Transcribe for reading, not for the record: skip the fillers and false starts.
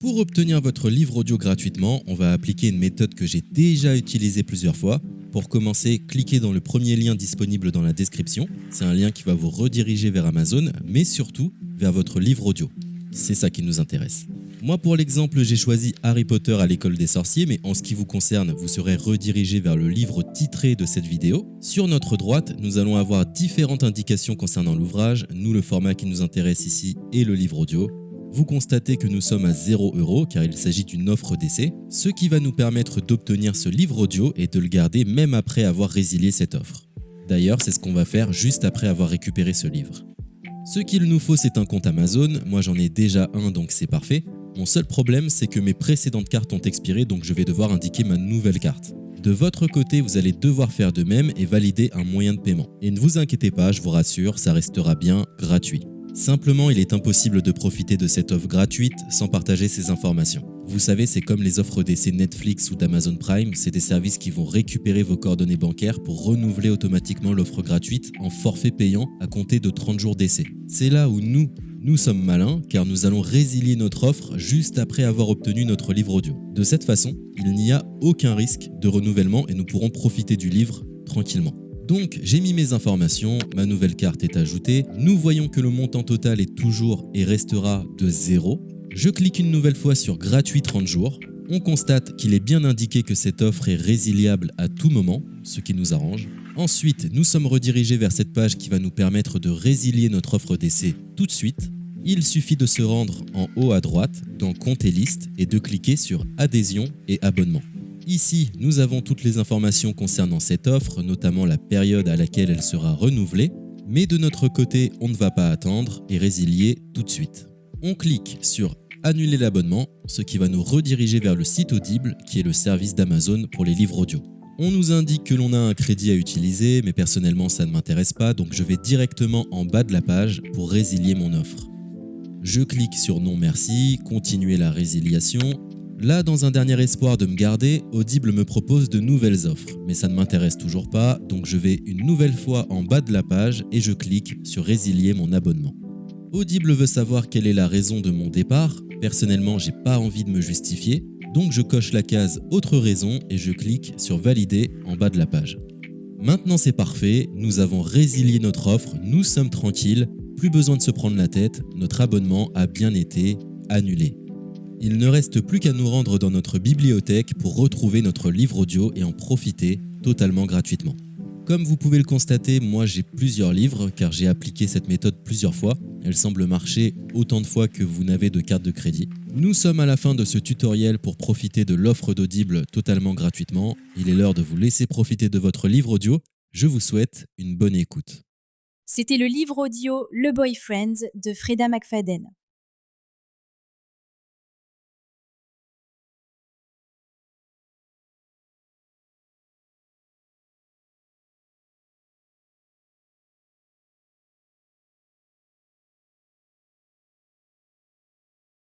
Pour obtenir votre livre audio gratuitement, on va appliquer une méthode que j'ai déjà utilisée plusieurs fois. Pour commencer, cliquez dans le premier lien disponible dans la description. C'est un lien qui va vous rediriger vers Amazon, mais surtout vers votre livre audio. C'est ça qui nous intéresse. Moi, pour l'exemple, j'ai choisi Harry Potter à l'école des sorciers, mais en ce qui vous concerne, vous serez redirigé vers le livre titré de cette vidéo. Sur notre droite, nous allons avoir différentes indications concernant l'ouvrage. Nous, le format qui nous intéresse ici est le livre audio. Vous constatez que nous sommes à 0 € car il s'agit d'une offre d'essai, ce qui va nous permettre d'obtenir ce livre audio et de le garder même après avoir résilié cette offre. D'ailleurs, c'est ce qu'on va faire juste après avoir récupéré ce livre. Ce qu'il nous faut, c'est un compte Amazon. Moi, j'en ai déjà un, donc c'est parfait. Mon seul problème, c'est que mes précédentes cartes ont expiré, donc je vais devoir indiquer ma nouvelle carte. De votre côté, vous allez devoir faire de même et valider un moyen de paiement. Et ne vous inquiétez pas, je vous rassure, ça restera bien gratuit. Simplement, il est impossible de profiter de cette offre gratuite sans partager ces informations. Vous savez, c'est comme les offres d'essai Netflix ou d'Amazon Prime, c'est des services qui vont récupérer vos coordonnées bancaires pour renouveler automatiquement l'offre gratuite en forfait payant à compter de 30 jours d'essai. C'est là où nous sommes malins car nous allons résilier notre offre juste après avoir obtenu notre livre audio. De cette façon, il n'y a aucun risque de renouvellement et nous pourrons profiter du livre tranquillement. Donc, j'ai mis mes informations, ma nouvelle carte est ajoutée. Nous voyons que le montant total est toujours et restera de 0. Je clique une nouvelle fois sur gratuit 30 jours. On constate qu'il est bien indiqué que cette offre est résiliable à tout moment, ce qui nous arrange. Ensuite, nous sommes redirigés vers cette page qui va nous permettre de résilier notre offre d'essai tout de suite. Il suffit de se rendre en haut à droite dans Compte et liste et de cliquer sur Adhésion et abonnement. Ici, nous avons toutes les informations concernant cette offre, notamment la période à laquelle elle sera renouvelée, mais de notre côté, on ne va pas attendre et résilier tout de suite. On clique sur Annuler l'abonnement, ce qui va nous rediriger vers le site Audible, qui est le service d'Amazon pour les livres audio. On nous indique que l'on a un crédit à utiliser, mais personnellement ça ne m'intéresse pas, donc je vais directement en bas de la page pour résilier mon offre. Je clique sur Non merci, continuer la résiliation. Là, dans un dernier espoir de me garder, Audible me propose de nouvelles offres, mais ça ne m'intéresse toujours pas, donc je vais une nouvelle fois en bas de la page et je clique sur Résilier mon abonnement. Audible veut savoir quelle est la raison de mon départ. Personnellement, j'ai pas envie de me justifier, donc je coche la case Autre raison et je clique sur Valider en bas de la page. Maintenant c'est parfait, nous avons résilié notre offre, nous sommes tranquilles, plus besoin de se prendre la tête, notre abonnement a bien été annulé. Il ne reste plus qu'à nous rendre dans notre bibliothèque pour retrouver notre livre audio et en profiter totalement gratuitement. Comme vous pouvez le constater, moi j'ai plusieurs livres car j'ai appliqué cette méthode plusieurs fois. Elle semble marcher autant de fois que vous n'avez de carte de crédit. Nous sommes à la fin de ce tutoriel pour profiter de l'offre d'Audible totalement gratuitement. Il est l'heure de vous laisser profiter de votre livre audio. Je vous souhaite une bonne écoute. C'était le livre audio Le Boyfriend de Freda McFadden.